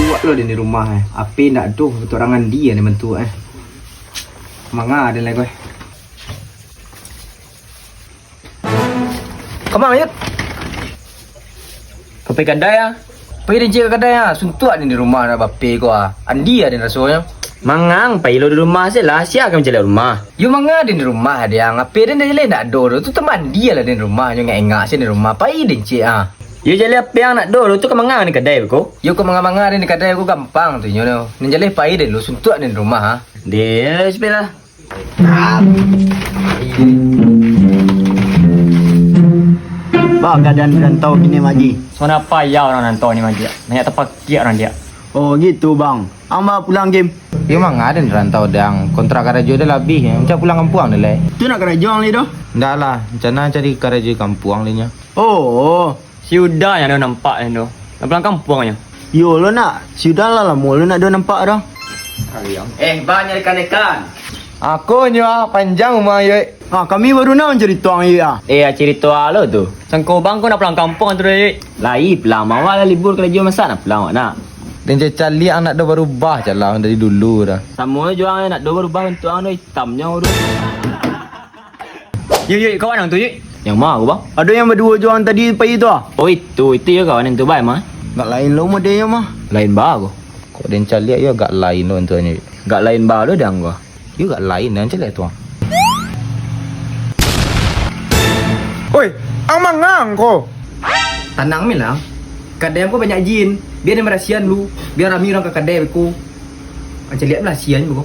mentua lo di rumah Api ndak tuh beturangan dia nih mentua Manga ada lagi gue. Kemana yuk? Kau pergi kedai ya? Pergi dia ke kedai ya? Suntuk ni di rumah nak bape kau Andi ada rasanya. Mangang pai lo di rumah saya lah. Siapa akan jalan rumah? You manga di rumah dia ngapi dia dah nak do tu teman dia lah di rumah yang engak sih di rumah. Pai dia cik You jalan apa yang nak do tu ke mangang ni kedai ko? You kau manga di kedai aku gampang tu you know. Ni jalan pai dia lu suntuk di rumah Dia sebelah. Bah keadaan rantau gini Maji. Mana apa ya orang rantau ni Maji? Banyak terpakai orang dia. Oh gitu bang. Amba pulang game. You manga di rantau dang kontrak kerja dah lebih macam pulang kampung dah lah. Tu nak kerja ni doh. Dah lah, macam mana cari kerja kampung ni nya. Oh. Sudah yang dia nampak ni tu. Nak pulang kampungnya. Yo lo nak. Sudahlah lah lo nak do nampak dah. Banyak ikan-ikan. Aku nya panjang rumah ye. Kami baru nak mencari tuang ya. Cerita lo tu. Sangko bang kau nak pulang kampung tu dek. Lai pulang mau lah libur kerja masak nak pulang nak. Dan cali anak dah berubah je lah dari dulu dah. Sama juang nak do berubah bentuk anu hitamnya tu. Ye kawan yang tu ye. Yang mana aku bang? Ada yang berdua jualan tadi pagi tu Oh itu ya kawan yang tu baik mah. Gak lain lo mah dia mah. Lain bah aku. Kok dan cali ya agak lain lo tuanya. Gak lain bah lo dah gua. You agak lain dan cali tu. Oi, ang mangang ko. Tenang milang. Kadang aku banyak jin. Biar dia merasian lu. Biar ramai orang ke kadang aku. Macam lihat lah sian aku.